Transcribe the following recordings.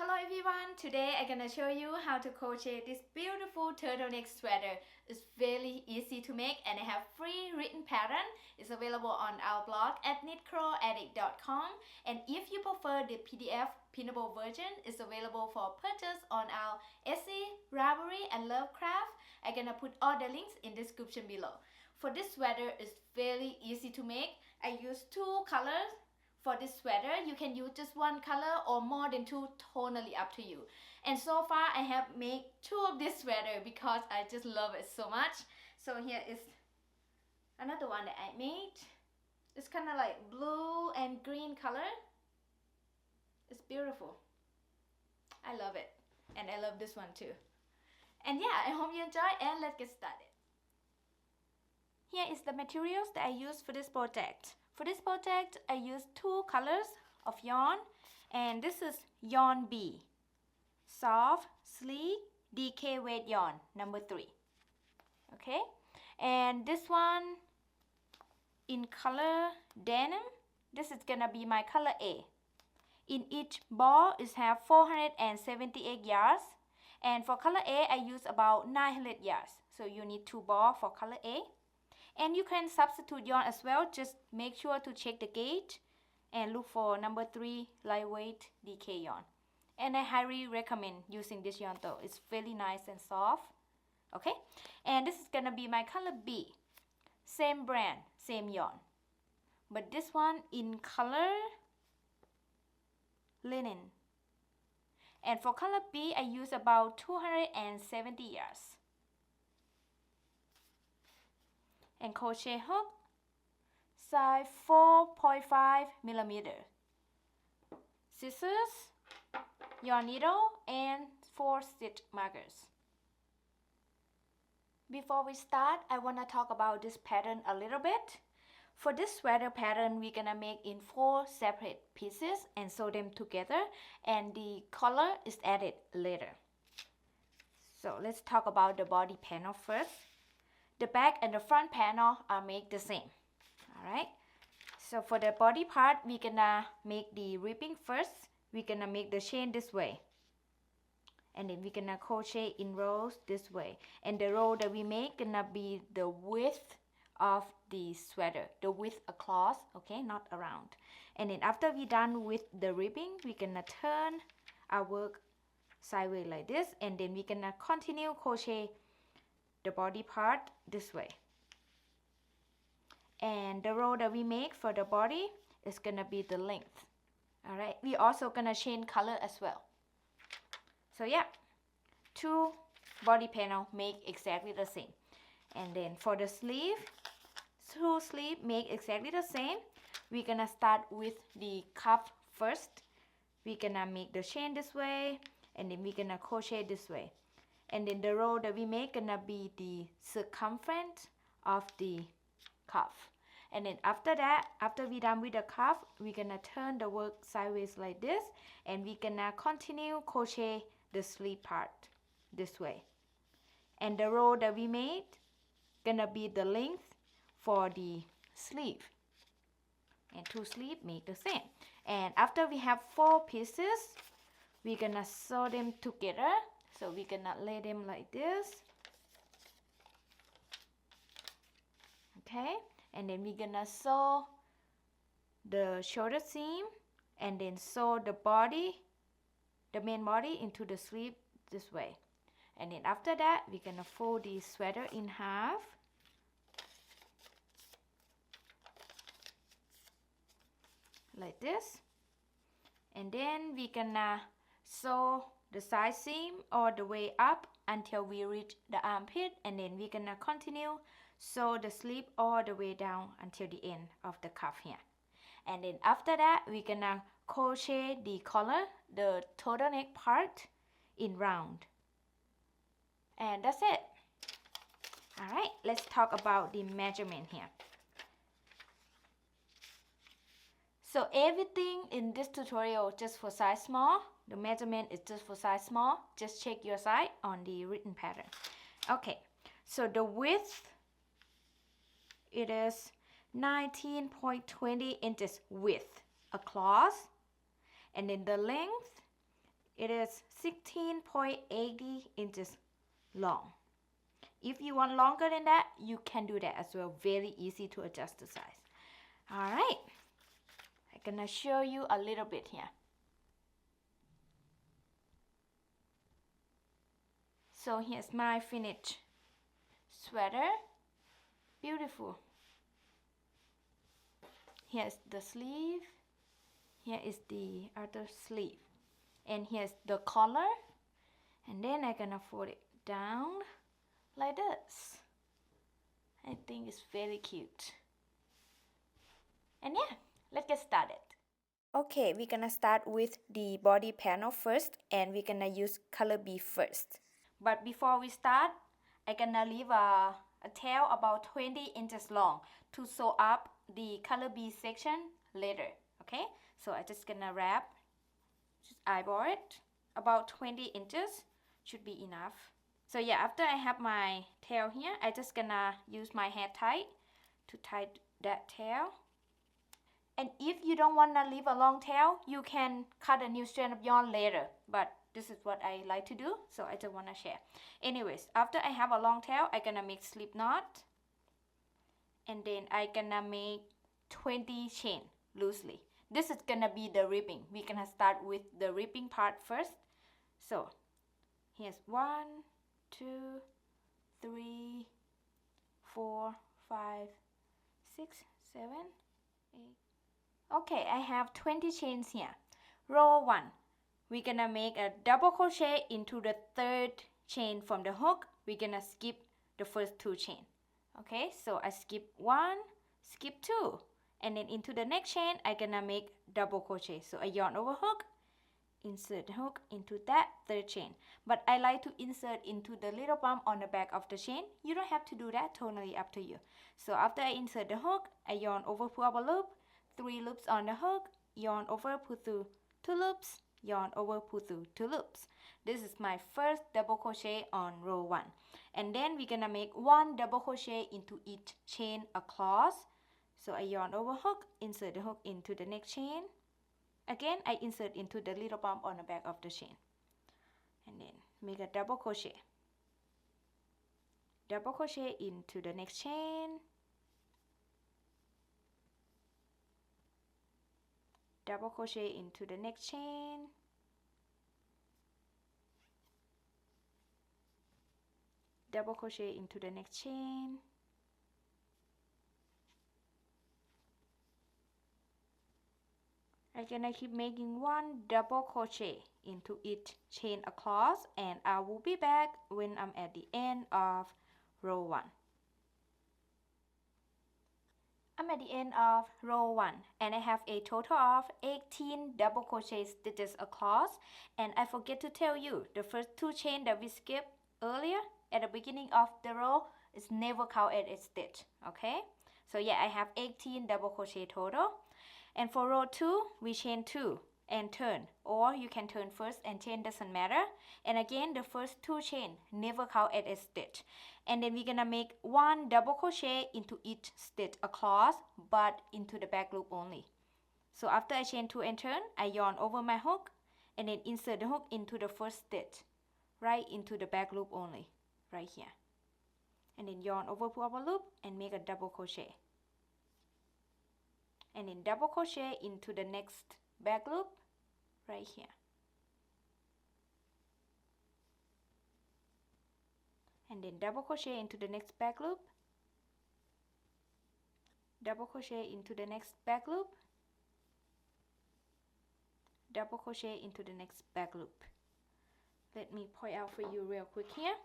Hello everyone, today I'm gonna show you how to crochet this beautiful turtleneck sweater. It's very easy to make and I have free written pattern. It's available on our blog at knitcrawladdict.com, and if you prefer the PDF printable version, it's available for purchase on our Etsy, Ravelry and Lovecraft. I'm gonna put all the links in the description below. For this sweater, it's very easy to make. I use two colors. For this sweater, you can use just one color or more than two, totally up to you. And so far, I have made two of this sweater because I just love it so much. So here is another one that I made. It's kind of like blue and green color. It's beautiful. I love it. And I love this one too. And yeah, I hope you enjoy and let's get started. Here is the materials that I use for this project. For this project, I used two colors of yarn, and this is yarn B, soft, sleek, DK weight yarn, number 3. Okay, and this one in color denim, this is gonna be my color A. In each ball, it have 478 yards, and for color A, I use about 900 yards. So you need 2 balls for color A. And you can substitute yarn as well, just make sure to check the gauge and look for number 3 lightweight DK yarn. And I highly recommend using this yarn though, it's really nice and soft. Okay, and this is gonna be my color B, same brand, same yarn, but this one in color linen. And for color B, I use about 270 yards. And crochet hook, size 4.5 millimeter. Scissors, yarn needle, and 4 stitch markers. Before we start, I want to talk about this pattern a little bit. For this sweater pattern, we're gonna make in 4 separate pieces and sew them together, and the color is added later. So let's talk about the body panel first. The back and the front panel are made the same. Alright, so for the body part, we're gonna make the ribbing first. We're gonna make the chain this way, and then we're gonna crochet in rows this way, and the row that we make gonna be the width of the sweater, the width across, okay, not around. And then after we're done with the ribbing, we're gonna turn our work sideways like this, and then we're gonna continue crochet the body part this way. And the row that we make for the body is gonna be the length. Alright, we also gonna change color as well. So yeah, 2 body panel make exactly the same. And then for the sleeve, 2 sleeve make exactly the same. We're gonna start with the cuff first. We're gonna make the chain this way, and then we're gonna crochet this way. And then the row that we make gonna be the circumference of the cuff. And then after that, after we done with the cuff, we're gonna turn the work sideways like this, and we're gonna continue crochet the sleeve part this way. And the row that we made gonna be the length for the sleeve. And 2 sleeve make the same. And after we have 4 pieces, we're gonna sew them together. So we're gonna lay them like this. Okay, and then we're gonna sew the shoulder seam, and then sew the body, the main body, into the sleeve this way. And then after that, we're gonna fold the sweater in half. Like this. And then we're gonna sew the side seam all the way up until we reach the armpit, and then we're gonna continue sew the sleeve all the way down until the end of the cuff here. And then after that, we're gonna crochet the collar, the turtleneck part, in round. And that's it. Alright, let's talk about the measurement here. So everything in this tutorial just for size small. The measurement is just for size small. Just check your size on the written pattern. Okay, so the width, it is 19.20 inches width across, and then the length It is 16.80 inches long. If you want longer than that, you can do that as well. Very easy to adjust the size. Alright, I'm gonna show you a little bit here. So here's my finished sweater. Beautiful. Here's the sleeve. Here is the other sleeve. And here's the collar. And then I'm gonna fold it down like this. I think it's very cute. And yeah, let's get started. Okay, we're gonna start with the body panel first, and we're gonna use color B first. But before we start, I'm gonna leave a tail about 20 inches long to sew up the color B section later. Okay, so I'm just gonna wrap, just eyeball it, about 20 inches should be enough. So yeah, after I have my tail here, I'm just gonna use my hair tie to tie that tail. And if you don't want to leave a long tail, you can cut a new strand of yarn later. But this is what I like to do, so I just want to share. Anyways, after I have a long tail, I'm gonna make slip knot. And then I'm gonna make 20 chain loosely. This is gonna be the ribbing. We're gonna start with the ribbing part first. So here's 1, 2, 3, 4, 5, 6, 7, 8. Okay, I have 20 chains here. Row 1. We're gonna make a double crochet into the third chain from the hook. We're gonna skip the first 2 chains. Okay, so I skip 1, skip 2, and then into the next chain I'm gonna make double crochet. So I yarn over hook, insert the hook into that third chain. But I like to insert into the little bump on the back of the chain. You don't have to do that, totally up to you. So after I insert the hook, I yarn over, pull up a loop, 3 loops on the hook, yarn over, pull through 2 loops, yarn over, pull through 2 loops. This is my first double crochet on row 1. And then we're gonna make 1 double crochet into each chain across. So I yarn over hook, insert the hook into the next chain. Again, I insert into the little bump on the back of the chain. And then make a double crochet. Double crochet into the next chain. Double crochet into the next chain. Double crochet into the next chain. I'm gonna keep making 1 double crochet into each chain across, and I will be back when I'm at the end of row 1. I'm at the end of row 1 and I have a total of 18 double crochet stitches across. And I forget to tell you, the first 2 chains that we skipped earlier at the beginning of the row is never counted as a stitch. Okay, so yeah, I have 18 double crochet total. And for row 2, we chain 2 and turn, or you can turn first and chain, doesn't matter. And again, the first 2 chains never counted as a stitch. And then we're gonna make 1 double crochet into each stitch across, but into the back loop only. So after I chain 2 and turn, I yarn over my hook and then insert the hook into the first stitch, right into the back loop only, right here. And then yarn over, pull up a loop and make a double crochet. And then double crochet into the next back loop, right here. And then double crochet into the next back loop, double crochet into the next back loop, double crochet into the next back loop. Let me point out for you real quick here.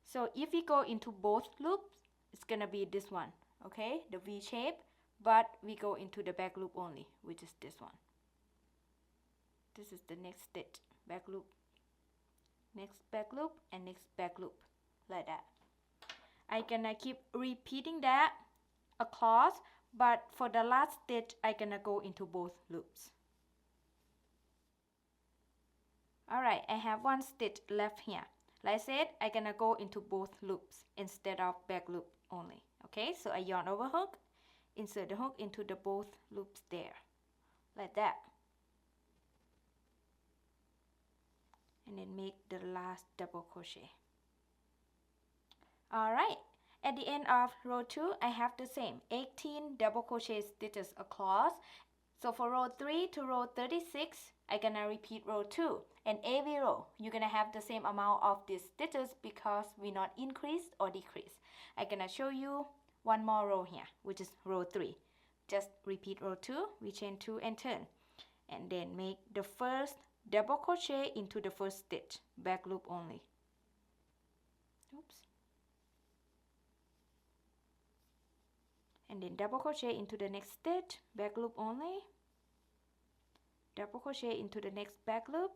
So if we go into both loops, it's gonna be this one, okay, the V shape, but we go into the back loop only, which is this one. This is the next stitch, back loop, next back loop, and next back loop, like that. I'm gonna keep repeating that across, but for the last stitch I'm gonna go into both loops. Alright, I have 1 stitch left here. Like I said, I'm gonna go into both loops instead of back loop only. Okay, so I yarn over hook, insert the hook into the both loops there, like that. and then make the last double crochet. Alright, at the end of row 2 I have the same 18 double crochet stitches across. So for row 3 to row 36 I'm gonna repeat row 2, and every row you're gonna have the same amount of these stitches because we not increase or decrease. I'm gonna show you one more row here, which is row 3. Just repeat row 2, we chain 2 and turn, and then make the first double crochet into the first stitch, back loop only. Oops. And then double crochet into the next stitch, back loop only, double crochet into the next back loop,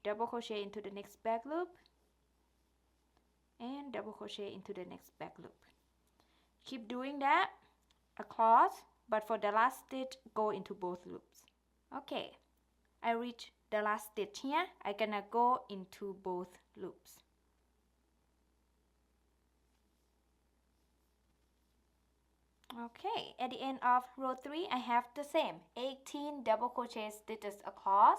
double crochet into the next back loop, and double crochet into the next back loop. Keep doing that across, but for the last stitch go into both loops. Okay, I reached the last stitch here. I'm gonna go into both loops. Okay, at the end of row 3 I have the same 18 double crochet stitches across,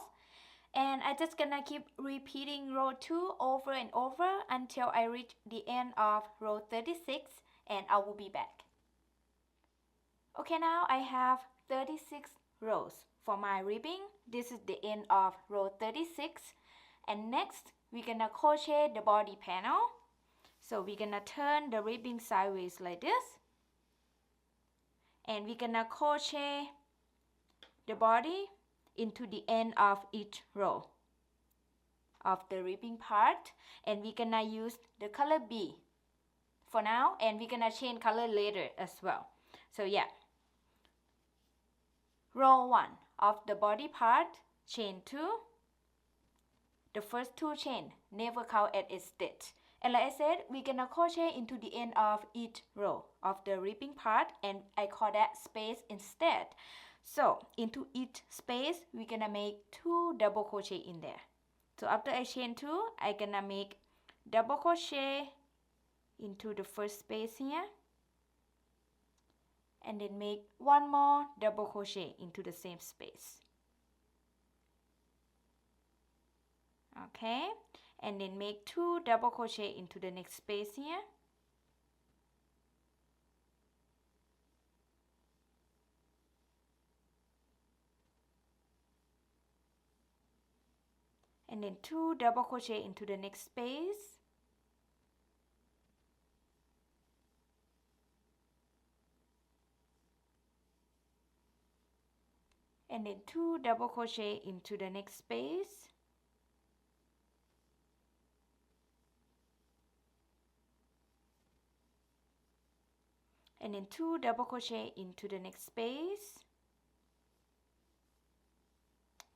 and I just gonna keep repeating row 2 over and over until I reach the end of row 36, and I will be back. Okay, now I have 36 rows for my ribbing. This is the end of row 36, and next we're gonna crochet the body panel. So we're gonna turn the ribbing sideways like this, and we're gonna crochet the body into the end of each row of the ribbing part, and we're gonna use the color B for now, and we're gonna change color later as well. So yeah, row 1 of the body part, chain 2, the first 2 chain never count as a stitch. And like I said, we're gonna crochet into the end of each row of the ribbing part, and I call that space instead. So into each space we're gonna make 2 double crochet in there. So after I chain 2, I'm gonna make double crochet into the first space here, and then make 1 more double crochet into the same space. Okay, and then make 2 double crochet into the next space here, and then 2 double crochet into the next space, and then 2 double crochet into the next space, and then 2 double crochet into the next space.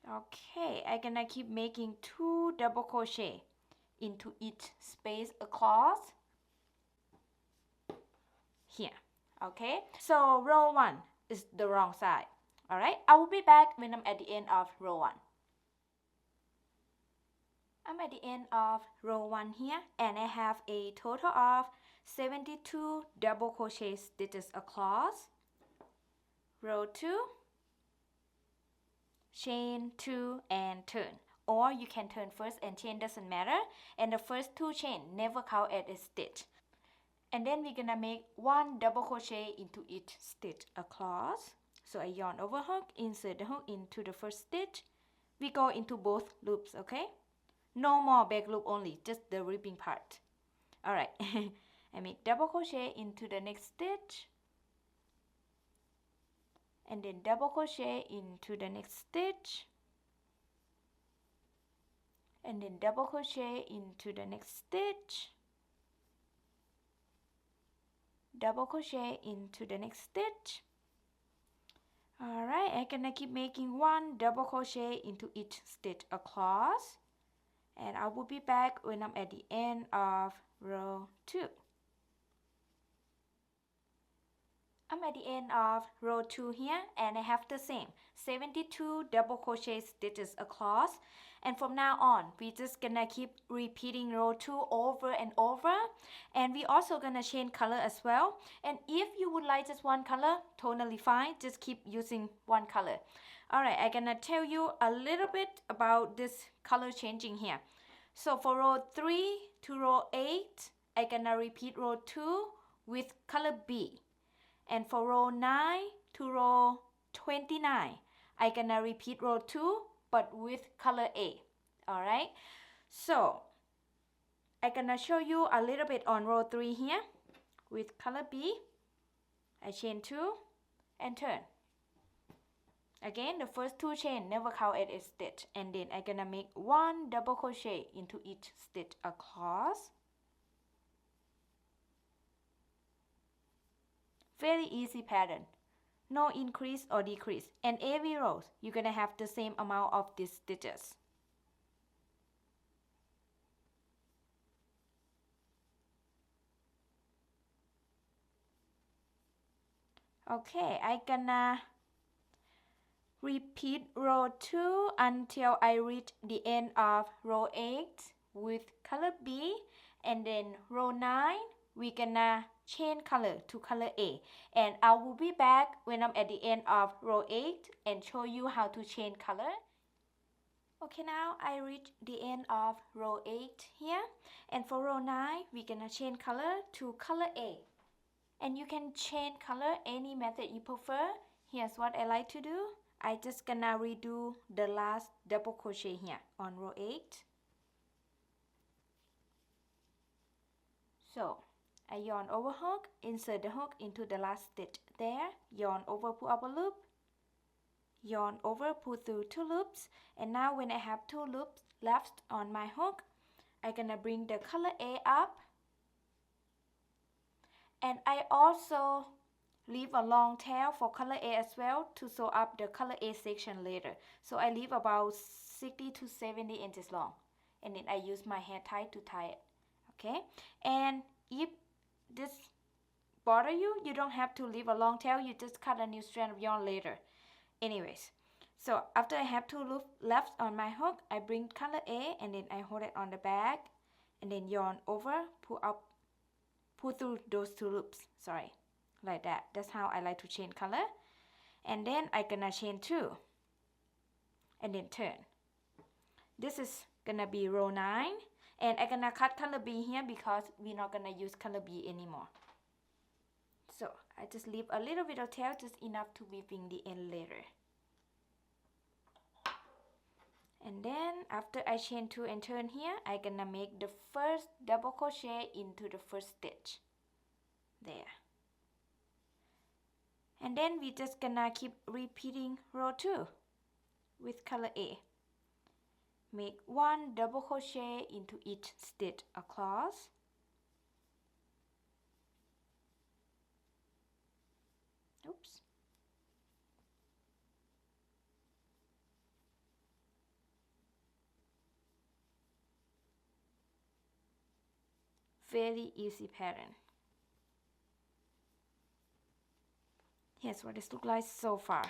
Okay, I'm gonna keep making 2 double crochet into each space across here. Okay, so row 1 is the wrong side. Alright, I will be back when I'm at the end of row 1. I'm at the end of row 1 here, and I have a total of 72 double crochet stitches across. Row 2, chain 2 and turn, or you can turn first and chain, doesn't matter, and the first 2 chain never count as a stitch. And then we're gonna make 1 double crochet into each stitch across. So I yarn over hook, insert the hook into the first stitch, we go into both loops. Okay, no more back loop only, just the ribbing part. Alright, I make double crochet into the next stitch, and then double crochet into the next stitch, and then double crochet into the next stitch, double crochet into the next stitch. Alright, I'm gonna keep making 1 double crochet into each stitch across, and I will be back when I'm at the end of row 2. I'm at the end of row 2 here, and I have the same 72 double crochet stitches across, and from now on we just gonna keep repeating row 2 over and over, and we also gonna change color as well. And if you would like just one color, totally fine, just keep using one color. Alright, I'm gonna tell you a little bit about this color changing here. So for row 3 to row 8, I'm gonna repeat row 2 with color B. And for row 9 to row 29, I'm gonna repeat row 2 but with color A. Alright, so I'm gonna show you a little bit on row 3 here with color B. I chain 2 and turn. Again, the first 2 chain never count as a stitch, and then I'm gonna make 1 double crochet into each stitch across. Very easy pattern, no increase or decrease, and every row you're gonna have the same amount of these stitches. Okay, I'm gonna repeat row 2 until I reach the end of row 8 with color B, and then row 9 we're gonna change color to color A, and I will be back when I'm at the end of row 8 and show you how to change color. Okay, now I reach the end of row 8 here, and for row 9 we're gonna change color to color A, and you can change color any method you prefer. Here's what I like to do. I just gonna redo the last double crochet here on row 8. So I yarn over hook, insert the hook into the last stitch there, yarn over, pull up a loop, yarn over, pull through 2 loops, and now when I have 2 loops left on my hook, I'm gonna bring the color A up, and I also leave a long tail for color A as well to sew up the color A section later. So I leave about 60 to 70 inches long, and then I use my hair tie to tie it. Okay, and if this bother you, you don't have to leave a long tail, you just cut a new strand of yarn later. Anyways, so after I have 2 loops left on my hook, I bring color A and then I hold it on the back and then yarn over, pull up, pull through those 2 loops, sorry, like that. That's how I like to change color. And then I'm gonna chain 2 and then turn. This is gonna be row 9, and I'm gonna cut color B here because we're not gonna use color B anymore. So I just leave a little bit of tail, just enough to weave in the end later. And then after I chain 2 and turn here, I'm gonna make the first double crochet into the first stitch there. And then we're just gonna keep repeating row 2 with color A. Make 1 double crochet into each stitch across. Oops. Very easy pattern. Here's what this looks like so far.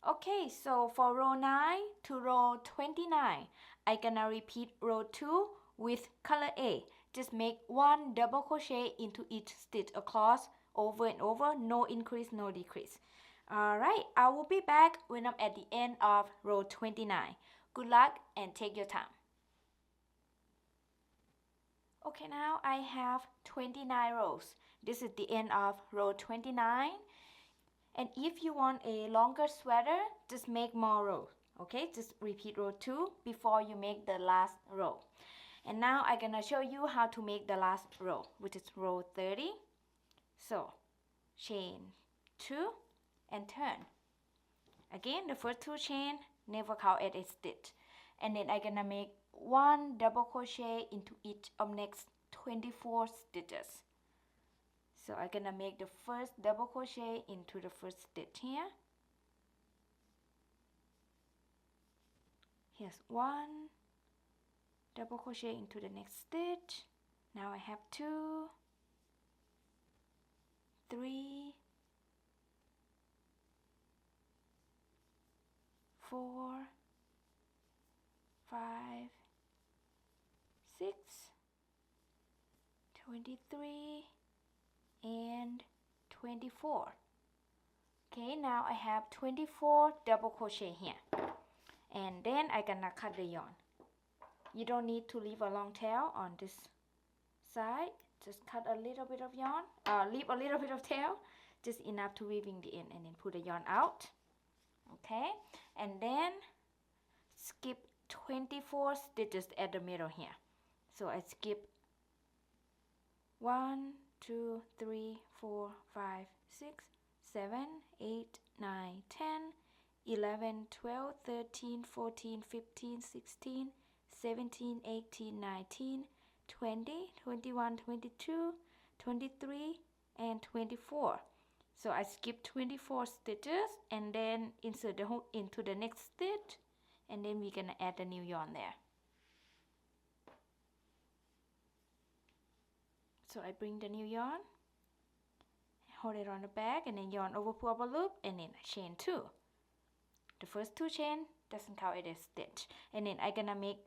Okay, so for row 9 to row 29, I'm gonna repeat row 2 with color A. Just make 1 double crochet into each stitch across, over and over, no increase, no decrease. Alright, I will be back when I'm at the end of row 29. Good luck and take your time. Okay, now I have 29 rows. This is the end of row 29. And if you want a longer sweater, just make more rows. Okay, just repeat row 2 before you make the last row. And now I'm gonna show you how to make the last row, which is row 30. So chain 2 and turn. Again, the first 2 chain never count as a stitch. And then I'm gonna make 1 double crochet into each of next 24 stitches. So I'm gonna make the first double crochet into the first stitch here. Here's 1 double crochet into the next stitch. Now I have 2, 3, 4, 5, 6, 23, and 24. Okay, now I have 24 double crochet here, and then I'm gonna cut the yarn. You don't need to leave a long tail on this side, just cut a little bit of yarn, leave a little bit of tail, just enough to weaving the end, and then pull the yarn out. Okay, and then skip 24 stitches at the middle here. So I skip 1, 2, 3, 4, 5, 6, 7, 8, 9, 10, 11, 12, 13, 14, 15, 16, 17, 18, 19, 20, 21, 22, 23, and 24. So I skip 24 stitches and then insert the hook into the next stitch, and then we're gonna add the new yarn there. So I bring the new yarn, hold it on the back, and then yarn over, pull up a loop, and then chain 2. The first 2 chain doesn't count as a stitch, and then I'm gonna make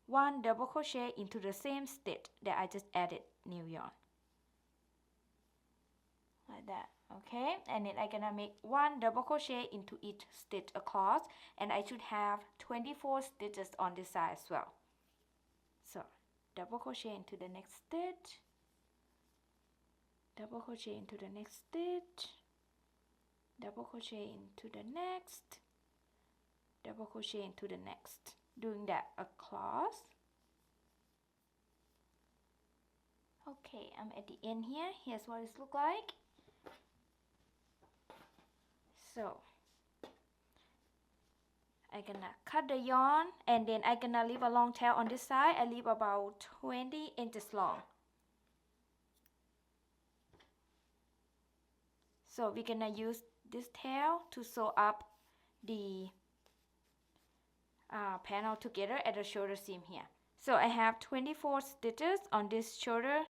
1 double crochet into the same stitch that I just added new yarn, like that. Okay, and then I'm gonna make 1 double crochet into each stitch across, and I should have 24 stitches on this side as well. So double crochet into the next stitch, double crochet into the next stitch, double crochet into the next, double crochet into the next, doing that across. Okay, I'm at the end here. Here's what it looks like. So I'm gonna cut the yarn, and then I'm gonna leave a long tail on this side. I leave about 20 inches long. So we're gonna use this tail to sew up the panel together at the shoulder seam here. So I have 24 stitches on this shoulder,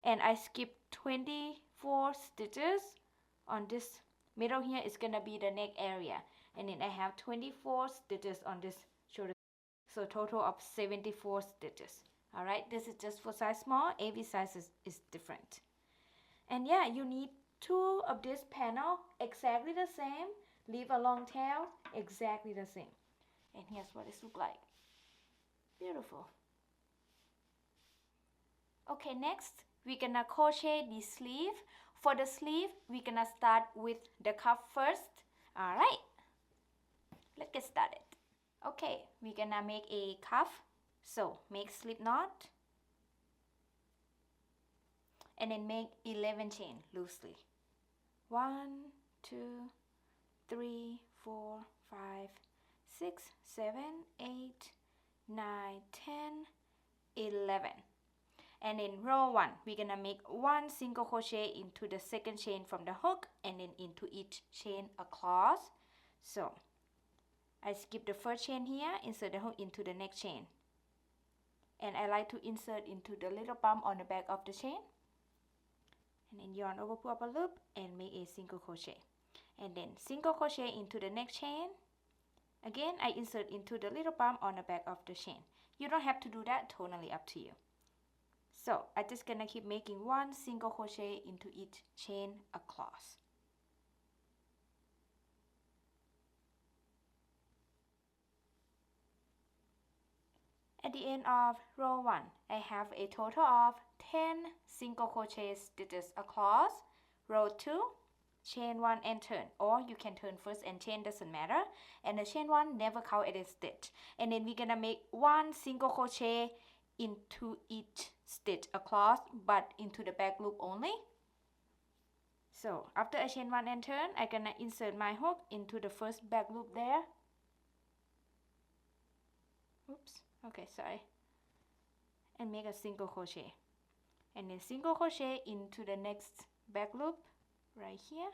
and I skip 24 stitches on this middle here. Is gonna be the neck area, and then I have 24 stitches on this shoulder, so total of 74 stitches. All right, this is just for size small. Every size is different. And yeah, you need 2 of this panel exactly the same, leave a long tail exactly the same, and here's what it looks like. Beautiful. Okay, next we're gonna crochet the sleeve. For the sleeve, we're gonna start with the cuff first. All right, let's get started. Okay, we're gonna make a cuff. So make slip knot, and then make 11 chain loosely. 1, 2, 3, 4, 5, 6, 7, 8, 9, 10, 11. And in row 1, we're gonna make 1 single crochet into the second chain from the hook, and then into each chain across. So I skip the first chain here, insert the hook into the next chain, and I like to insert into the little bump on the back of the chain, and then yarn over, pull up a loop, and make a single crochet, and then single crochet into the next chain. Again, I insert into the little bump on the back of the chain. You don't have to do that, totally up to you. So I'm just gonna keep making 1 single crochet into each chain across. At the end of row 1, I have a total of 10 single crochet stitches across. Row 2, chain 1 and turn, or you can turn first and chain, doesn't matter, and the chain 1 never count as a stitch. And then we're gonna make 1 single crochet into each stitch across, but into the back loop only. So after I chain 1 and turn, I'm gonna insert my hook into the first back loop there. Oops, okay, sorry. And make a single crochet, and then single crochet into the next back loop right here,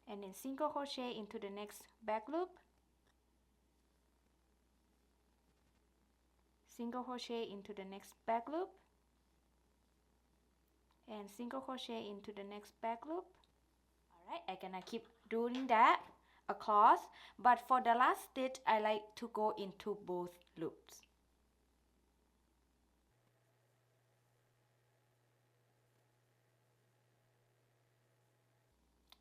and then single crochet into the next back loop, single crochet into the next back loop, and single crochet into the next back loop. Alright, I'm gonna keep doing that across, but for the last stitch I like to go into both loops.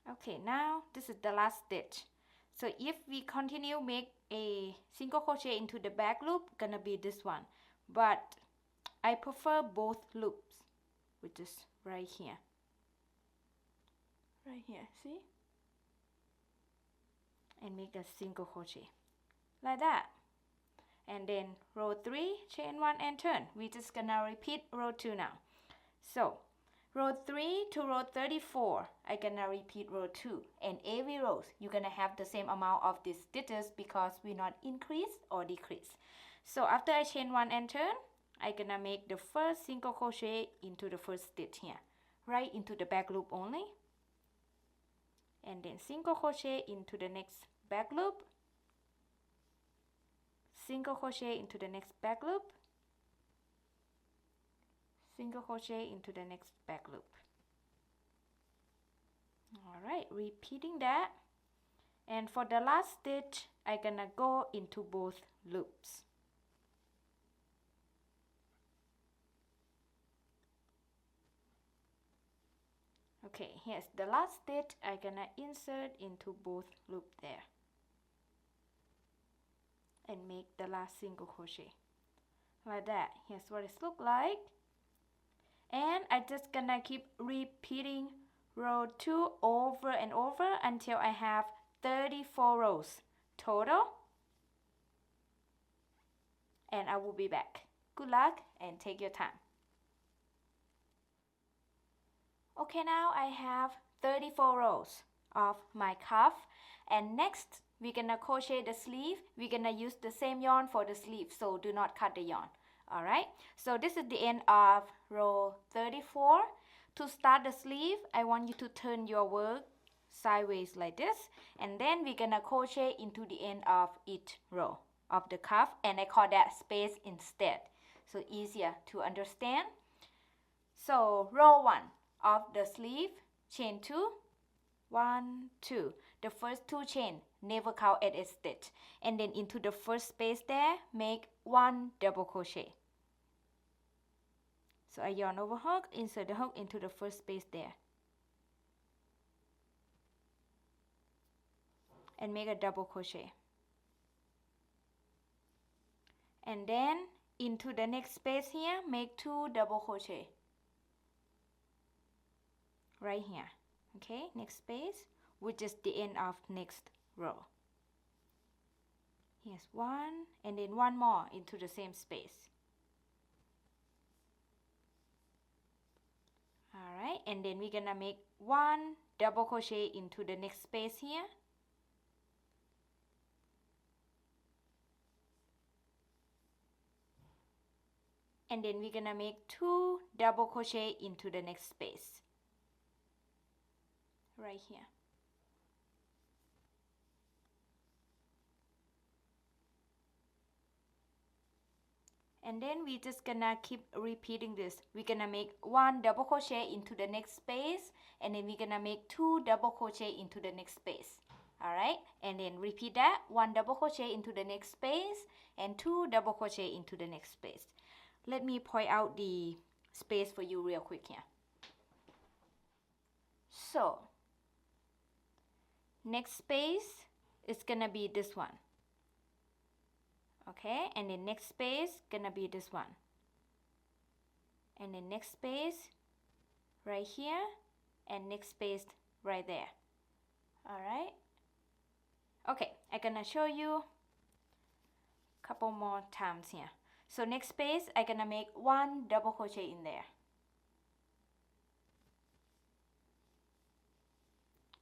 Okay, now this is the last stitch. So if we continue make a single crochet into the back loop, gonna be this one, but I prefer both loops, which is right here, see, and make a single crochet like that, and then row 3, chain 1 and turn. We just gonna repeat row 2 now. So row 3 to row 34, I gonna repeat row 2, and every row you're gonna have the same amount of these stitches because we not increase or decrease. So after I chain 1 and turn, I gonna make the first single crochet into the first stitch here, right into the back loop only, and then single crochet into the next back loop, single crochet into the next back loop, single crochet into the next back loop. Alright, repeating that, and for the last stitch I gonna go into both loops. Okay, here's the last stitch. I gonna insert into both loop there and make the last single crochet like that. Here's what it look like, and I just gonna keep repeating row 2 over and over until I have 34 rows total, and I will be back. Good luck and take your time. Okay, now I have 34 rows of my cuff, and next we're gonna crochet the sleeve. We're gonna use the same yarn for the sleeve, so do not cut the yarn. Alright, so this is the end of row 34. To start the sleeve, I want you to turn your work sideways like this, and then we're gonna crochet into the end of each row of the cuff, and I call that space instead, so easier to understand. So row 1 of the sleeve, chain 2, 1, 2. The first 2 chain, never count as a stitch, and then into the first space there, make 1 double crochet. So I yarn over hook, insert the hook into the first space there, and make a double crochet, and then into the next space here, make 2 double crochet right here. Okay, next space, which is the end of next row. Here's 1, and then 1 more into the same space. Alright, and then we're gonna make 1 double crochet into the next space here, and then we're gonna make 2 double crochet into the next space right here. And then we're just gonna keep repeating this. We're gonna make 1 double crochet into the next space, and then we're gonna make 2 double crochet into the next space. Alright, and then repeat that, 1 double crochet into the next space and 2 double crochet into the next space. Let me point out the space for you real quick here. So next space is gonna be this one. Okay, and the next space gonna be this one, and the next space right here, and next space right there. Alright, okay, I'm gonna show you a couple more times here. So next space, I'm gonna make 1 double crochet in there,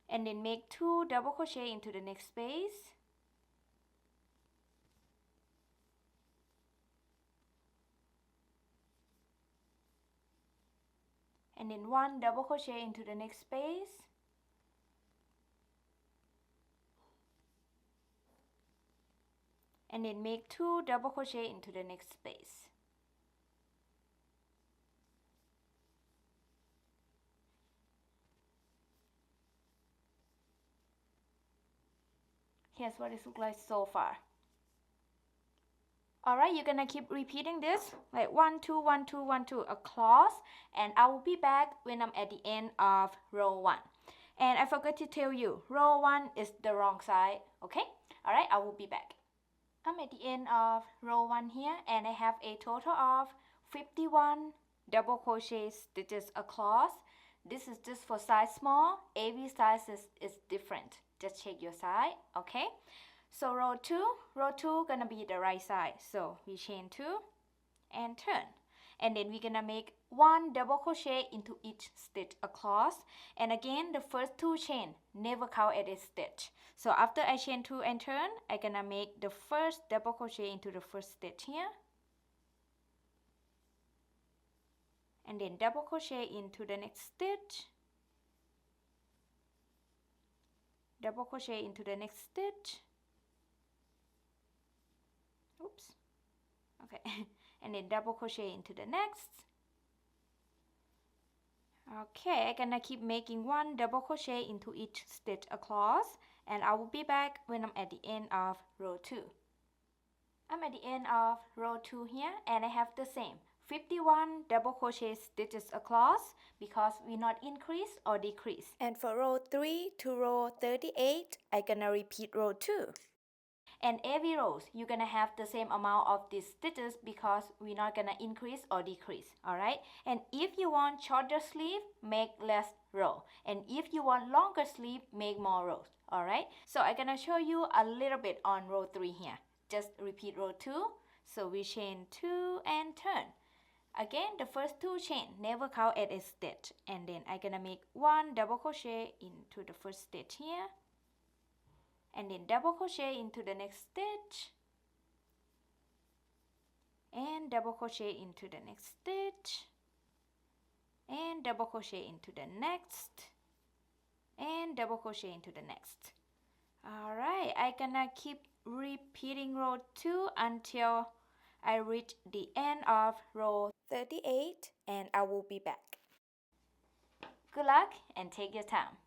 and then make 2 double crochet into the next space, and then 1 double crochet into the next space, and then make 2 double crochet into the next space. Here's what it looks like so far. Alright, you're gonna keep repeating this like 1, 2, 1, 2, 1, 2 across, and I will be back when I'm at the end of row 1. And I forgot to tell you, row 1 is the wrong side, okay? Alright, I will be back. I'm at the end of row 1 here, and I have a total of 51 double crochet stitches across. This is just for size small. Every size is different. Just check your side, okay? So row 2 gonna be the right side. So we chain 2 and turn. And then we're gonna make 1 double crochet into each stitch across. And again, the first 2 chain never count as a stitch. So after I chain 2 and turn, I'm gonna make the first double crochet into the first stitch here. And then double crochet into the next stitch. Double crochet into the next stitch. Oops. Okay. And then double crochet into the next. Okay, I'm gonna keep making 1 double crochet into each stitch across, and I will be back when I'm at the end of row 2. I'm at the end of row 2 here, and I have the same 51 double crochet stitches across because we not increase or decrease. And for row 3 to row 38, I'm gonna repeat row 2. And every row, you're gonna have the same amount of these stitches because we're not gonna increase or decrease, alright? And if you want shorter sleeve, make less row. And if you want longer sleeve, make more rows, alright? So I'm gonna show you a little bit on row 3 here. Just repeat row 2. So we chain 2 and turn. Again, the first 2 chain never count as a stitch. And then I'm gonna make 1 double crochet into the first stitch here. And then double crochet into the next stitch, and double crochet into the next stitch, and double crochet into the next, and double crochet into the next. Alright, I'm gonna keep repeating row 2 until I reach the end of row 38, and I will be back. Good luck and take your time.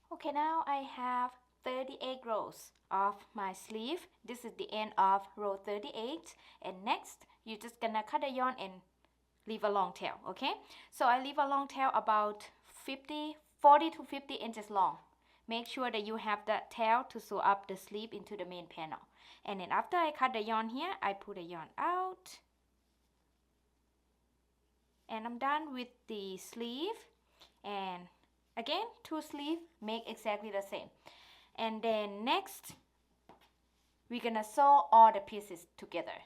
Okay, now I have 38 rows of my sleeve. This is the end of row 38. And next, you're just gonna cut the yarn and leave a long tail, okay? So I leave a long tail about 40 to 50 inches long. Make sure that you have that tail to sew up the sleeve into the main panel. And then after I cut the yarn here, I pull the yarn out. And I'm done with the sleeve. And again, 2 sleeves make exactly the same. And then next, we're gonna sew all the pieces together.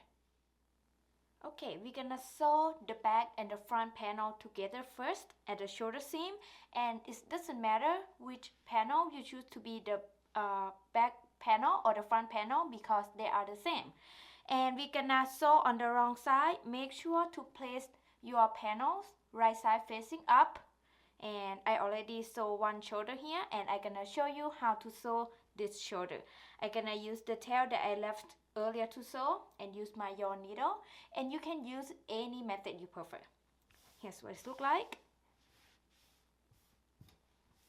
Okay, we're gonna sew the back and the front panel together first at the shoulder seam. And it doesn't matter which panel you choose to be the back panel or the front panel because they are the same. And we're gonna sew on the wrong side. Make sure to place your panels right side facing up. And I already sew 1 shoulder here, and I'm gonna show you how to sew this shoulder. I'm gonna use the tail that I left earlier to sew and use my yarn needle, and you can use any method you prefer. Here's what it looks like.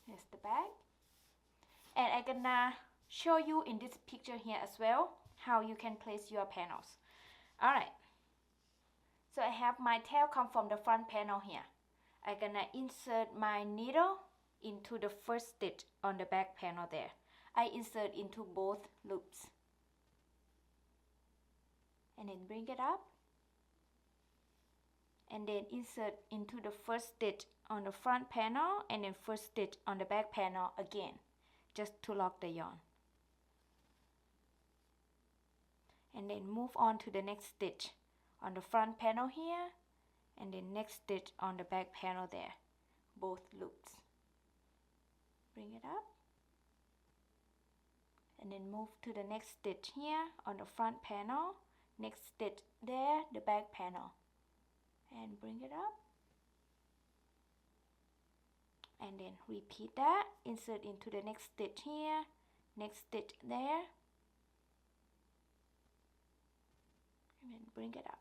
Here's the back. And I'm gonna show you in this picture here as well how you can place your panels. Alright, so I have my tail come from the front panel here. I'm gonna insert my needle into the first stitch on the back panel there. I insert into both loops. And then bring it up. And then insert into the first stitch on the front panel and then first stitch on the back panel again, just to lock the yarn. And then move on to the next stitch on the front panel here. And then next stitch on the back panel there, both loops. Bring it up. And then move to the next stitch here on the front panel. Next stitch there, the back panel. And bring it up. And then repeat that. Insert into the next stitch here. Next stitch there. And then bring it up.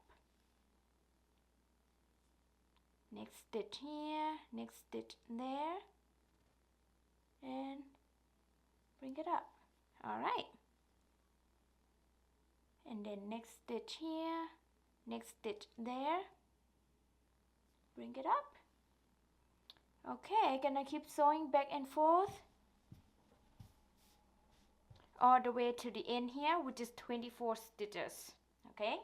Next stitch here, next stitch there, and bring it up. Alright. And then next stitch here, next stitch there, bring it up. Okay, I'm gonna keep sewing back and forth all the way to the end here, which is 24 stitches. Okay,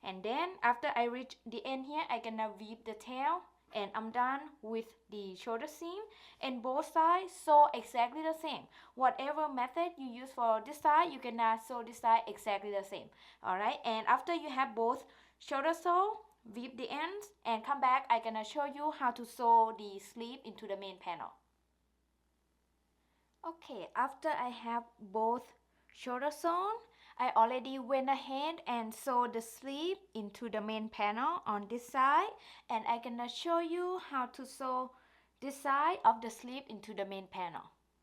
and then after I reach the end here, I'm gonna weave the tail, and I'm done with the shoulder seam. And both sides sew exactly the same. Whatever method you use for this side, you can sew this side exactly the same. Alright, and after you have both shoulder sew, weave the ends, and come back. I'm gonna show you how to sew the sleeve into the main panel. Okay, after I have both shoulder sewn, I already went ahead and sewed the sleeve into the main panel on this side, and I'm gonna show you how to sew this side of the sleeve into the main panel.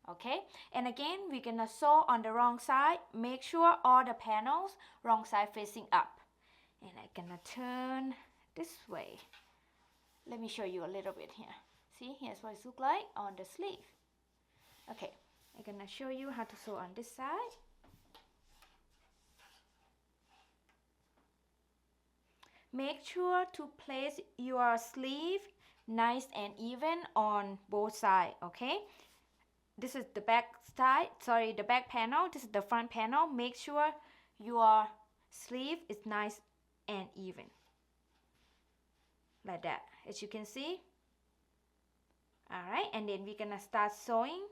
Okay, and again we're gonna sew on the wrong side. Make sure all the panels wrong side facing up, and I'm gonna turn this way. Let me show you a little bit here. See, here's what it looks like on the sleeve. Okay, I'm gonna show you how to sew on this side. Make sure to place your sleeve nice and even on both sides, okay? This is the back side, sorry, the back panel. This is the front panel. Make sure your sleeve is nice and even. Like that, as you can see. Alright, and then we're gonna start sewing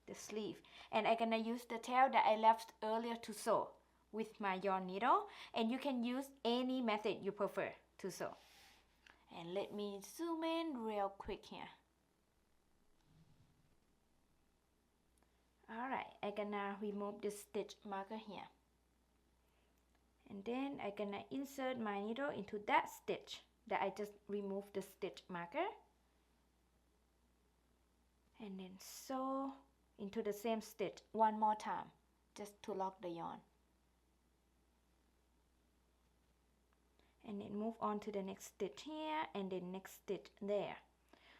the sleeve. And I'm gonna use the tail that I left earlier to sew with my yarn needle, and you can use any method you prefer to sew. And let me zoom in real quick here. Alright, I'm gonna remove the stitch marker here, and then I'm gonna insert my needle into that stitch that I just removed the stitch marker, and then sew into the same stitch one more time just to lock the yarn. And then move on to the next stitch here, and then next stitch there.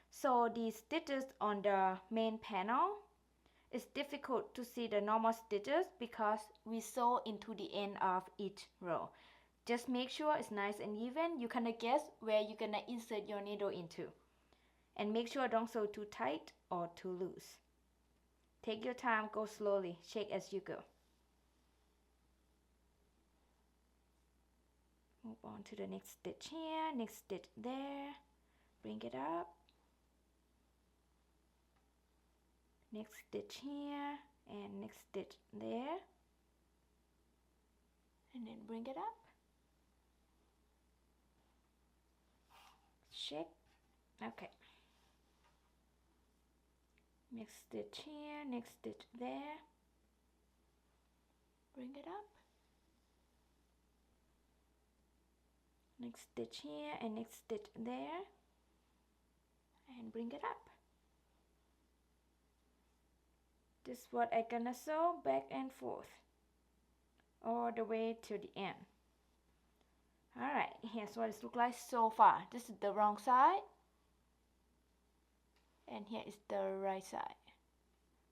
So the stitches on the main panel, it's difficult to see the normal stitches because we sew into the end of each row. Just make sure it's nice and even. You kind of guess where you're gonna insert your needle into, and make sure don't sew too tight or too loose. Take your time, go slowly, check as you go. Move on to the next stitch here, next stitch there, bring it up, next stitch here, and next stitch there, and then bring it up, check, okay, next stitch here, next stitch there, bring it up, next stitch here, and next stitch there, and bring it up. This is what I'm gonna sew back and forth all the way to the end. Alright, here's what it looks like so far. This is the wrong side, and here is the right side.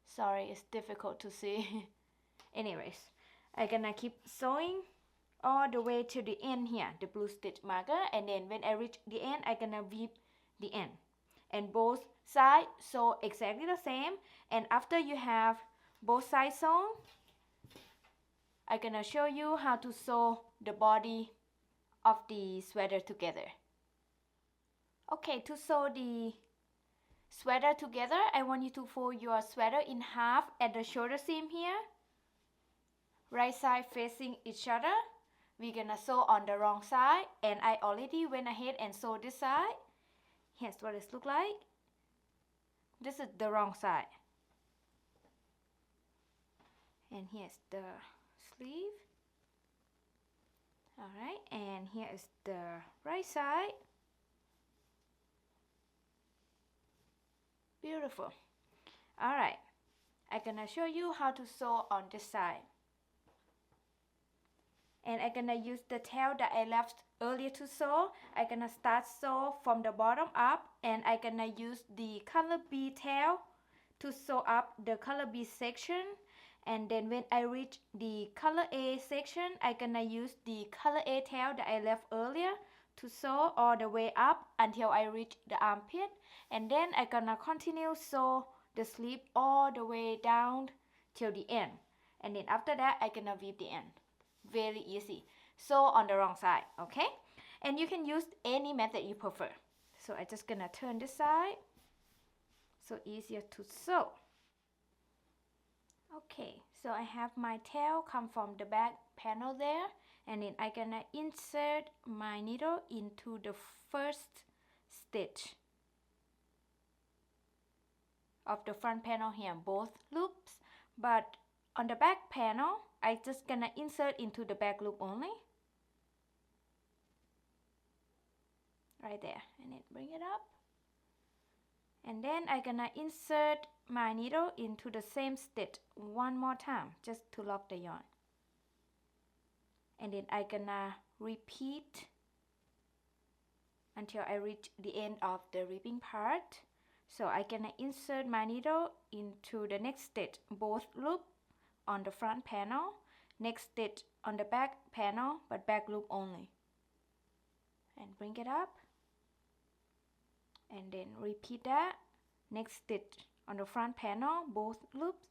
Sorry, it's difficult to see. Anyways, I'm gonna keep sewing all the way to the end here, the blue stitch marker, and then when I reach the end, I'm gonna weave the end. And both sides sew exactly the same. And after you have both sides sewn, I'm gonna show you how to sew the body of the sweater together. Okay, to sew the sweater together, I want you to fold your sweater in half at the shoulder seam here, right side facing each other. We're gonna sew on the wrong side, and I already went ahead and sewed this side. Here's what it looks like. This is the wrong side, and here's the sleeve. Alright, and here is the right side. Beautiful. Alright, I'm gonna show you how to sew on this side. And I'm gonna use the tail that I left earlier to sew. I'm gonna start sew from the bottom up, and I'm gonna use the color B tail to sew up the color B section. And then when I reach the color A section, I'm gonna use the color A tail that I left earlier to sew all the way up until I reach the armpit, and then I'm gonna continue sew the sleeve all the way down till the end, and then after that I'm gonna weave the end. Very easy. Sew on the wrong side, okay? And you can use any method you prefer. So I'm just gonna turn this side, so easier to sew. Okay, so I have my tail come from the back panel there, and then I'm gonna insert my needle into the first stitch of the front panel here, both loops, but on the back panel I just gonna insert into the back loop only, right there, and then bring it up, and then I'm gonna insert my needle into the same stitch one more time just to lock the yarn, and then I'm gonna repeat until I reach the end of the ribbing part. So I'm gonna insert my needle into the next stitch, both loop on the front panel, next stitch on the back panel but back loop only, and bring it up, and then repeat that, next stitch on the front panel, both loops,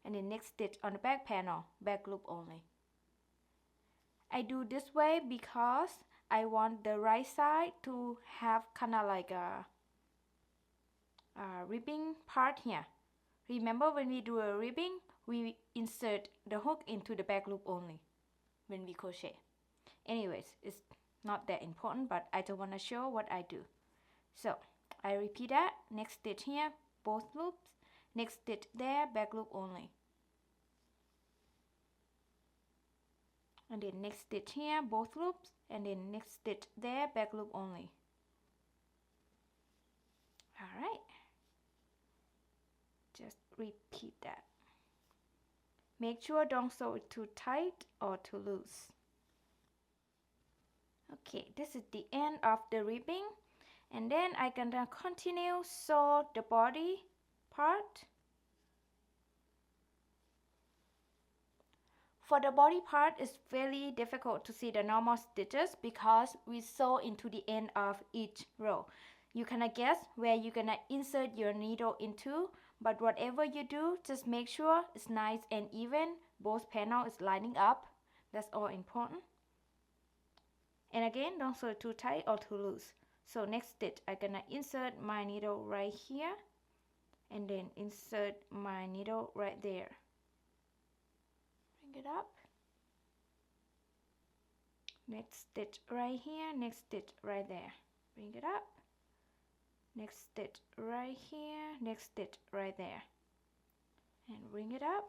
and then next stitch on the back panel, back loop only. I do this way because I want the right side to have kind of like a ribbing part here. Remember, when we do a ribbing, we insert the hook into the back loop only when we crochet. Anyways, it's not that important, but I just want to show what I do. So I repeat that, next stitch here, both loops, next stitch there, back loop only, and then next stitch here, both loops, and then next stitch there, back loop only. Alright, just repeat that. Make sure don't sew it too tight or too loose. Okay, this is the end of the ribbing, and then I'm gonna continue sew the body part. For the body part, it's very difficult to see the normal stitches because we sew into the end of each row. You cannot guess where you're gonna insert your needle into, but whatever you do, just make sure it's nice and even, both panels is lining up. That's all important. And again, don't sew it too tight or too loose. So next stitch, I'm gonna insert my needle right here, and then insert my needle right there. Bring it up. Next stitch right here, next stitch right there. Bring it up. Next stitch right here, next stitch right there. And bring it up.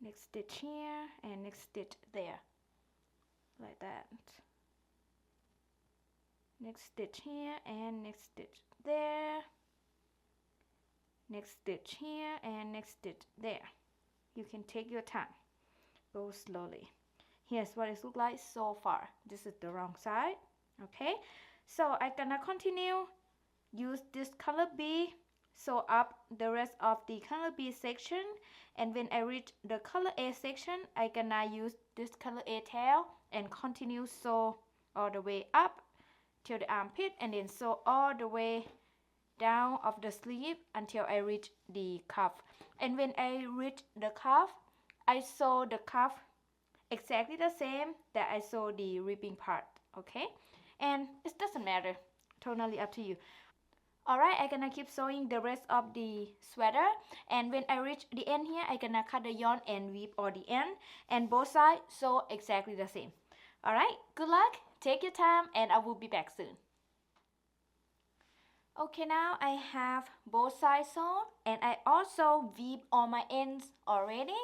Next stitch here, and next stitch there. Like that. Next stitch here, and next stitch there. Next stitch here, and next stitch there. You can take your time. Go slowly. Here's what it looks like so far. This is the wrong side. Okay, so I'm gonna continue use this color B, sew up the rest of the color B section, and when I reach the color A section, I'm gonna use this color A tail and continue sew all the way up till the armpit, and then sew all the way down of the sleeve until I reach the cuff. And when I reach the cuff, I sew the cuff exactly the same that I sew the ribbing part, okay? And it doesn't matter, totally up to you. Alright, I'm gonna keep sewing the rest of the sweater, and when I reach the end here, I'm gonna cut the yarn and weave all the end, and both sides sew exactly the same. Alright, good luck, take your time, and I will be back soon. Okay, now I have both sides sewn, and I also weave all my ends already.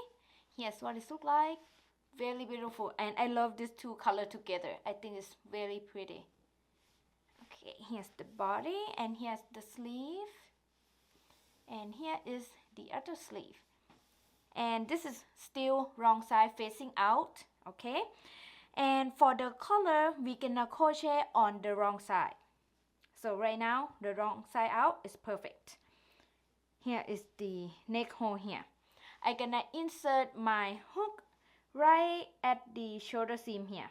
Here's what it looks like. Very beautiful, and I love these two colors together. I think it's very pretty. Okay, here's the body, and here's the sleeve, and here is the other sleeve. And this is still wrong side facing out, okay? And for the color, we're gonna crochet on the wrong side. So right now, the wrong side out is perfect. Here is the neck hole here. I'm gonna insert my hook right at the shoulder seam here.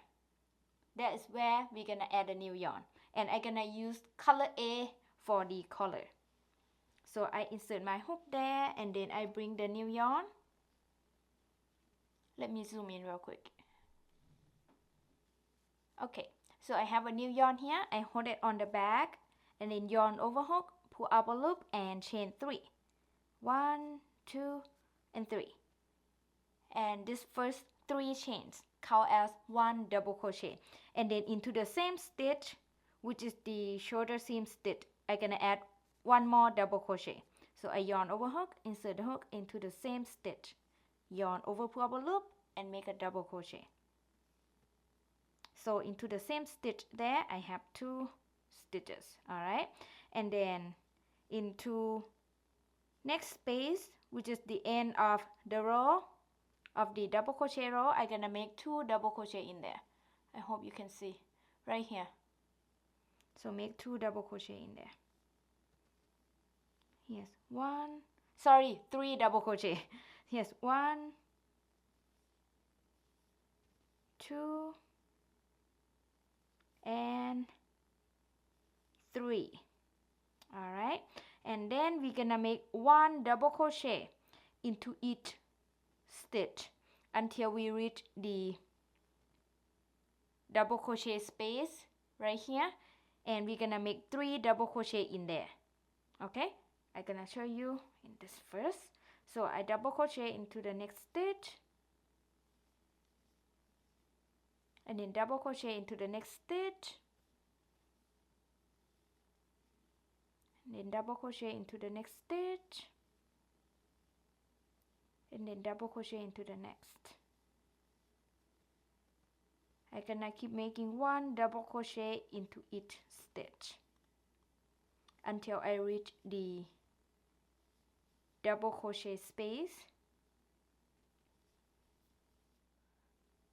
that is where we're gonna add a new yarn. And I'm gonna use color A for the color. So I insert my hook there and then I bring the new yarn. Let me zoom in real quick. Okay, so I have a new yarn here. I hold it on the back and then yarn over hook, pull up a loop and chain 3. 1, 2, and 3. And this first 3 chains count as 1 double crochet. And then into the same stitch, which is the shoulder seam stitch, I'm gonna add 1 more double crochet. So I yarn over hook, insert the hook into the same stitch, yarn over, pull up a loop and make a double crochet. So into the same stitch there I have 2 stitches. Alright, and then into next space, which is the end of the row of the double crochet row, I'm gonna make 2 double crochet in there. I hope you can see right here. So make 2 double crochet in there. Yes, 3 double crochet. Yes, 1, 2, and 3. Alright, and then we're gonna make 1 double crochet into each stitch until we reach the double crochet space right here, and we're gonna make 3 double crochet in there. Okay, I'm gonna show you in this first. So I double crochet into the next stitch and then double crochet into the next stitch and then double crochet into the next stitch and then double crochet into the next. I'm gonna keep making 1 double crochet into each stitch until I reach the double crochet space.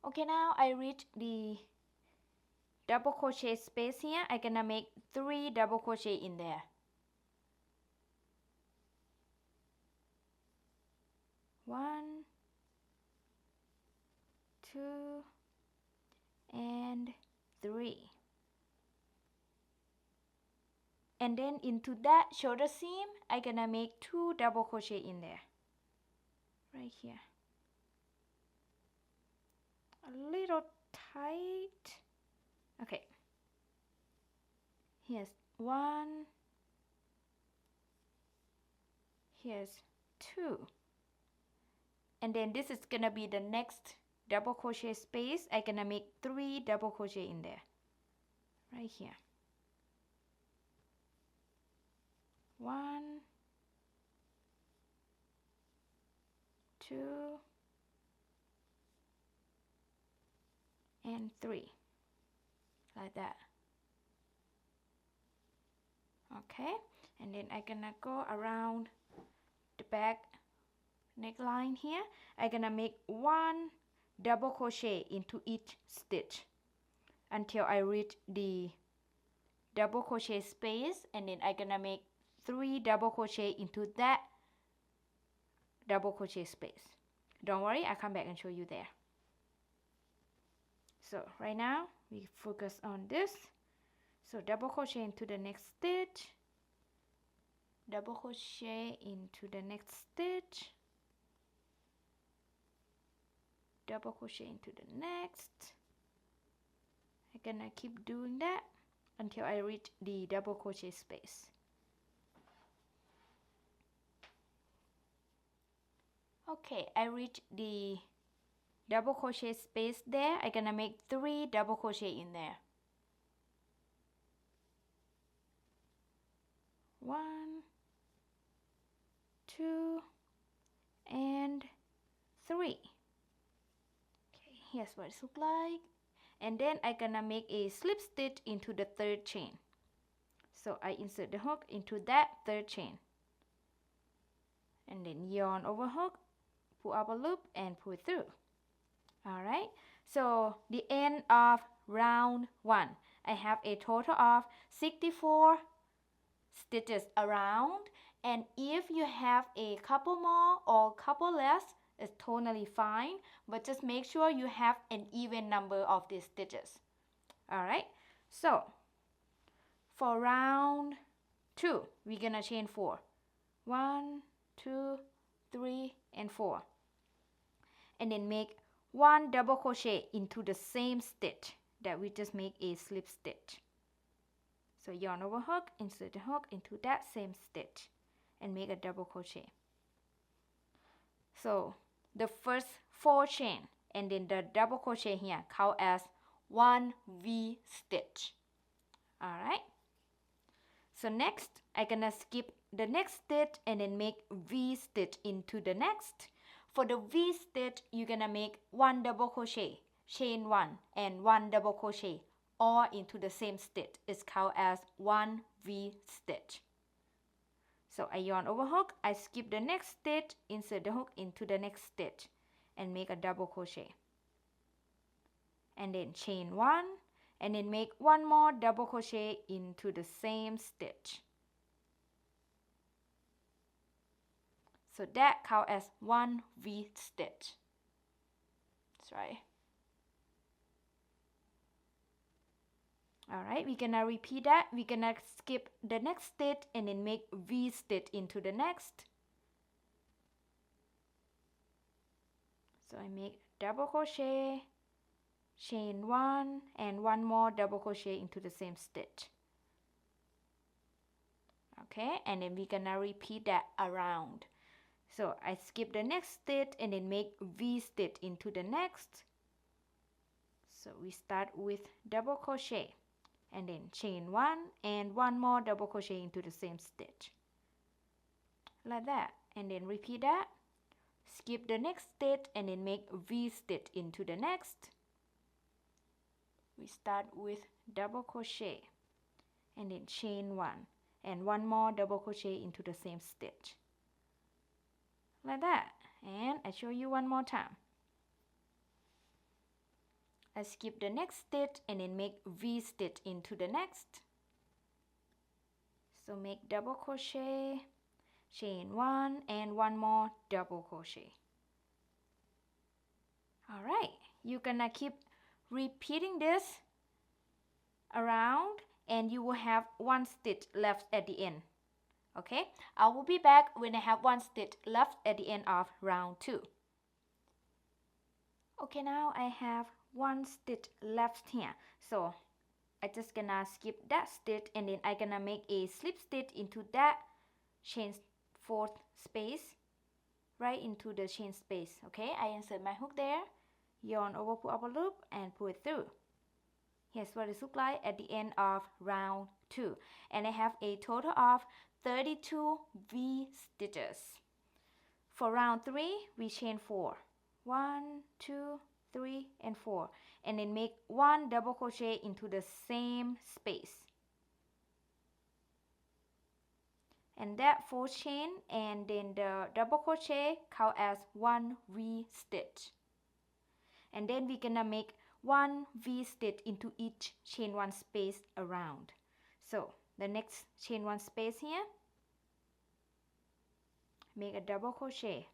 Okay, now I reach the double crochet space here. I'm gonna make 3 double crochet in there. 1, 2, and 3. And then into that shoulder seam, I'm gonna make 2 double crochet in there. Right here. A little tight. Okay. Here's 1. Here's 2. And then this is gonna be the next double crochet space. I'm gonna make 3 double crochet in there. Right here. 1, 2, and 3, like that. Okay, and then I'm gonna go around the back neckline here. I'm gonna make 1 double crochet into each stitch until I reach the double crochet space, and then I'm gonna make 3 double crochet into that double crochet space. Don't worry, I'll come back and show you there. So right now we focus on this. So double crochet into the next stitch, double crochet into the next stitch, double crochet into the next. I'm gonna keep doing that until I reach the double crochet space. Okay, I reached the double crochet space there. I'm gonna make 3 double crochet in there. 1, 2, and 3. Okay, here's what it looks like. And then I'm gonna make a slip stitch into the 3rd chain. So I insert the hook into that 3rd chain. And then yarn over hook, pull up a loop and pull through. Alright, so the end of round 1, I have a total of 64 stitches around, and if you have a couple more or couple less, it's totally fine, but just make sure you have an even number of these stitches. Alright, so for round 2 we're gonna chain 4. 1, 2, 3 and 4, and then make 1 double crochet into the same stitch that we just make a slip stitch. So yarn over hook, insert the hook into that same stitch and make a double crochet. So the first 4 chain and then the double crochet here count as 1 V stitch. Alright, so next I'm gonna skip the next stitch and then make V stitch into the next. For the V stitch you're gonna make 1 double crochet, chain 1 and 1 double crochet all into the same stitch. It's called as 1 V stitch. So I yarn over hook, I skip the next stitch, insert the hook into the next stitch and make a double crochet, and then chain 1 and then make 1 more double crochet into the same stitch. So that counts as 1 V stitch. That's right. Alright, we're gonna repeat that. We're gonna skip the next stitch and then make V stitch into the next. So I make double crochet, chain 1 and 1 more double crochet into the same stitch. Okay, and then we're gonna repeat that around. So I skip the next stitch and then make V stitch into the next. So we start with double crochet and then chain 1 and 1 more double crochet into the same stitch. Like that, and then repeat that. Skip the next stitch and then make V stitch into the next. We start with double crochet and then chain 1 and 1 more double crochet into the same stitch. Like that, and I show you one more time. I skip the next stitch and then make V stitch into the next. So make double crochet, chain 1 and 1 more double crochet. Alright, you're gonna keep repeating this around and you will have 1 stitch left at the end. Okay, I will be back when I have 1 stitch left at the end of round 2. Okay, now I have 1 stitch left here, so I just gonna skip that stitch and then I gonna make a slip stitch into that chain 4th space, right into the chain space. Okay, I insert my hook there, yarn over, pull up a loop and pull it through. Here's what it looks like at the end of round 2, and I have a total of 32 V stitches. For round 3 we chain 4, 1, 2, 3 and 4, and then make 1 double crochet into the same space, and that 4 chain and then the double crochet count as 1 V stitch, and then we're gonna make 1 V stitch into each chain 1 space around. So the next chain 1 space here, make a double crochet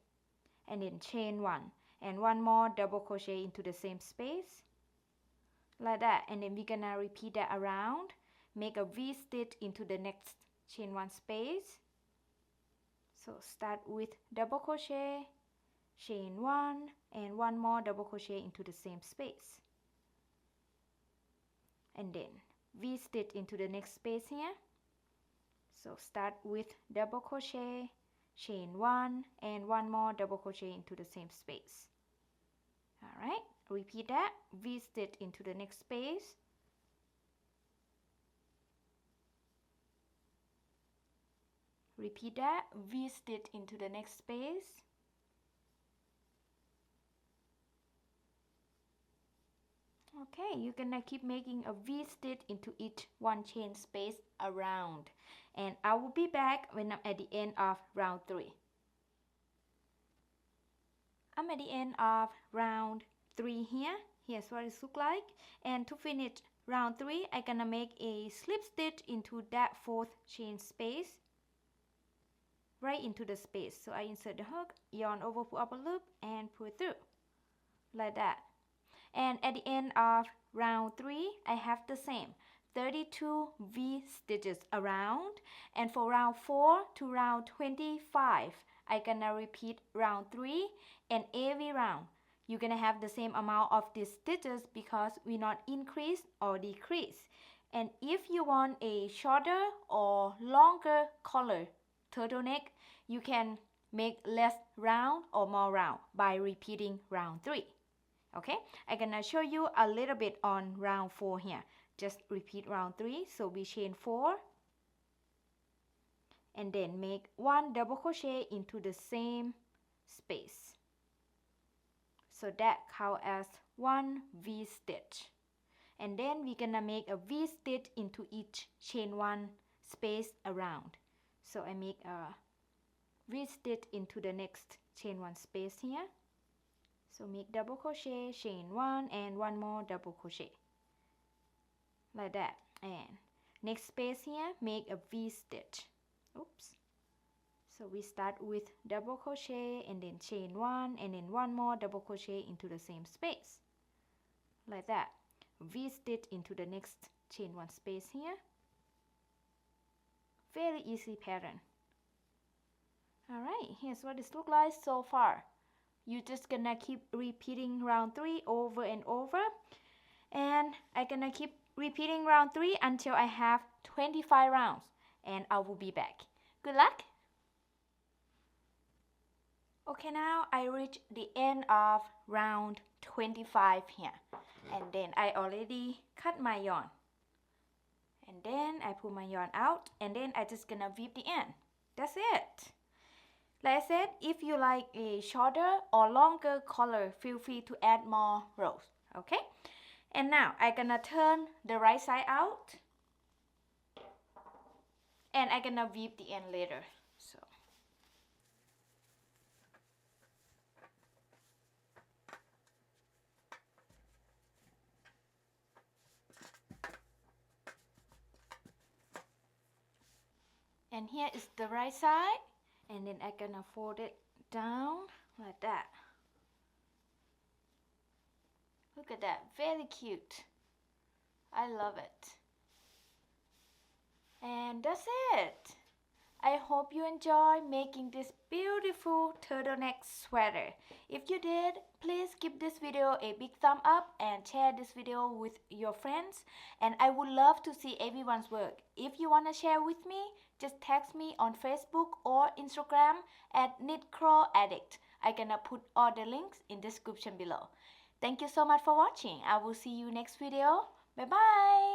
and then chain 1 and 1 more double crochet into the same space, like that, and then we're gonna repeat that around. Make a V stitch into the next chain 1 space. So start with double crochet, chain 1 and 1 more double crochet into the same space, and then V stitch into the next space here. So start with double crochet, chain 1 and 1 more double crochet into the same space. Alright, repeat that, V stitch into the next space, repeat that, V stitch into the next space, okay, you're gonna keep making a V stitch into each 1 chain space around, and I will be back when I'm at the end of round 3. I'm at the end of round 3 here. Here's what it looks like, and to finish round 3 I'm gonna make a slip stitch into that 4th chain space, right into the space. So I insert the hook, yarn over, pull up a loop and pull it through, like that. And at the end of round 3, I have the same 32 V stitches around, and for round 4 to round 25, I'm gonna repeat round 3, and every round you're gonna have the same amount of these stitches because we not increase or decrease. And if you want a shorter or longer color turtleneck, you can make less round or more round by repeating round 3. Okay, I'm gonna show you a little bit on round 4 here. Just repeat round 3, so we chain 4 and then make 1 double crochet into the same space. So that counts as 1 V stitch. And then we're gonna make a V stitch into each chain 1 space around. So I make a V stitch into the next chain 1 space here. So make double crochet, chain 1 and 1 more double crochet. Like that. And next space here, make a V stitch. Oops. So we start with double crochet and then chain 1 and then 1 more double crochet into the same space. Like that. V stitch into the next chain 1 space here. Very easy pattern. Alright, here's what this looks like so far. You're just gonna keep repeating round 3 over and over, and I'm gonna keep repeating round 3 until I have 25 rounds, and I will be back. Good luck! Okay, now I reached the end of round 25 here, and then I already cut my yarn, and then I pull my yarn out, and then I just gonna weave the end. That's it. Like I said, if you like a shorter or longer color, feel free to add more rows, okay? And now I'm gonna turn the right side out, and I'm gonna weave the end later. So. And here is the right side, and then I'm gonna fold it down like that. Look at that, very cute. I love it. And that's it. I hope you enjoy making this beautiful turtleneck sweater. If you did, please give this video a big thumb up and share this video with your friends. And I would love to see everyone's work. If you want to share with me, just text me on Facebook or Instagram at knitcrawladdict. I'm gonna put all the links in the description below. Thank you so much for watching. I will see you next video. Bye bye.